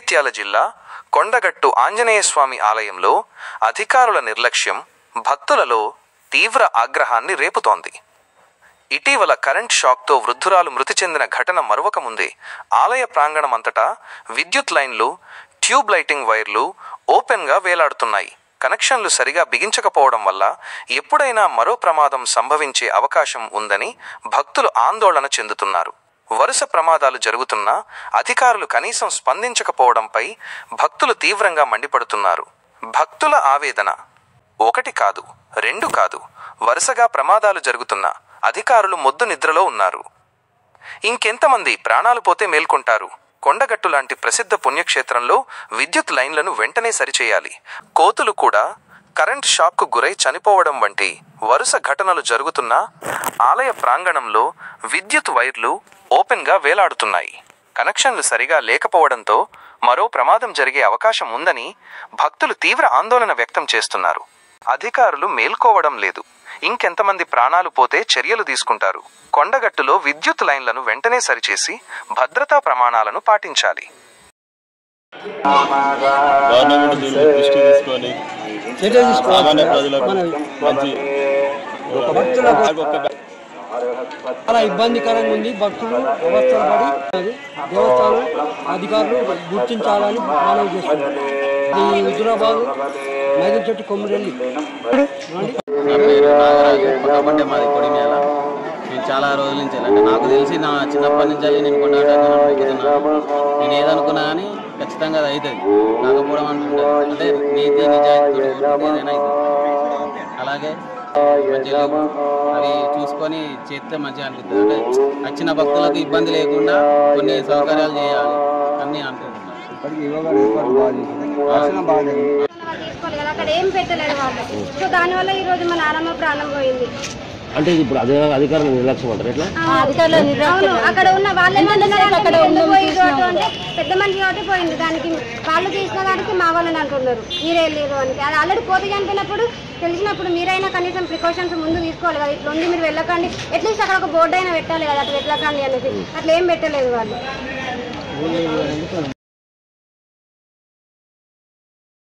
జగిత్యాల జిల్లా కొండగట్టు ఆంజనేయస్వామి ఆలయంలో అధికారుల నిర్లక్ష్యం భక్తులలో తీవ్ర ఆగ్రహాన్ని రేపుతోంది. ఇటీవల కరెంట్ షాక్తో వృద్ధురాలు మృతి చెందిన ఘటన మరొక ముందే ఆలయ ప్రాంగణమంతటా విద్యుత్ లైన్లు, ట్యూబ్ లైటింగ్ వైర్లు ఓపెన్గా వేలాడుతున్నాయి. కనెక్షన్లు సరిగా బిగించకపోవడం వల్ల ఎప్పుడైనా మరో ప్రమాదం సంభవించే అవకాశం ఉందని భక్తులు ఆందోళన చెందుతున్నారు. వరుస ప్రమాదాలు జరుగుతున్నా అధికారులు కనీసం స్పందించకపోవడంపై భక్తులు తీవ్రంగా మండిపడుతున్నారు. భక్తుల ఆవేదన: 1 కాదు, 2 కాదు, వరుసగా ప్రమాదాలు జరుగుతున్నా అధికారులు మొద్దు నిద్రలో ఉన్నారు. ఇంకెంతమంది ప్రాణాలు పోతే మేల్కొంటారు? కొండగట్టు లాంటి ప్రసిద్ధ పుణ్యక్షేత్రంలో విద్యుత్ లైన్లను వెంటనే సరిచేయాలి. కోతులు కూడా కరెంట్ షాక్కు గురై చనిపోవడం వంటి వరుస ఘటనలు జరుగుతున్నా ఆలయ ప్రాంగణంలో విద్యుత్ వైర్లు ఓపెన్గా వేలాడుతున్నాయి. కనెక్షన్లు సరిగా లేకపోవడంతో మరో ప్రమాదం జరిగే అవకాశం ఉందని భక్తులు తీవ్ర ఆందోళన వ్యక్తం చేస్తున్నారు. అధికారులు మేల్కోవడం లేదు. ఇంకెంతమంది ప్రాణాలు పోతే చర్యలు తీసుకుంటారు? కొండగట్టులో విద్యుత్ లైన్లను వెంటనే సరిచేసి భద్రతా ప్రమాణాలను పాటించాలి. చాలా ఇబ్బందికరంగా ఉంది. భక్తులు అవస్థలు పడి దేవస్థానం అధికారులు గుర్తించాలని మనవి చేస్తున్నారు. ఈ హుజురాబాద్ మైదచెట్టు కొమ్మిరెల్లి. నా పేరు నాగరాజు, పక్కపంటే మాది కొడిమేల. నేను చాలా రోజుల నుంచి అంటే నాకు తెలిసి నా చిన్నప్పటి నుంచి నేను కొండగట్టు ఎక్కుతున్నాను. నేను ఏదనుకున్నా కానీ ఖచ్చితంగా అది అవుతుంది. కాకపోవడం అంటుంటుంది అంటే నీతి నిజాయితీ ఏదైనా అవుతుంది. అలాగే మంచిగా అవి చూసుకొని చేస్తే మంచిగా అనిపిస్తుంది. అంటే వచ్చిన భక్తులకు ఇబ్బంది లేకుండా కొన్ని సౌకర్యాలు చేయాలి అన్నీ అనుకుంటున్నాను. అక్కడ ఏం పెట్టలేదు వాళ్ళకి. సో దానివల్ల ఈ రోజు మా నాన్నమ్మ ప్రాణం పోయింది. అంటే ఇప్పుడు అధికారులు నిర్లక్ష్యం అంటారు ఎట్లా? అక్కడ ఉన్న వాళ్ళే అక్కడ అంటే పెద్ద మనిషి కాబట్టి పోయింది. దానికి వాళ్ళు తీసిన దానికి మా వాళ్ళని అంటున్నారు మీరే లేరు అని. అది ఆల్రెడీ కోతి చనిపోయినప్పుడు తెలిసినప్పుడు మీరైనా కనీసం ప్రికాషన్స్ ముందు తీసుకోవాలి కదా. ఇట్లా ఉంది మీరు వెళ్ళకండి, అట్లీస్ట్ అక్కడ ఒక బోర్డు అయినా పెట్టాలి కదా అట్లా వెళ్ళకండి అనేసి. అట్లా ఏం పెట్టలేదు వాళ్ళు.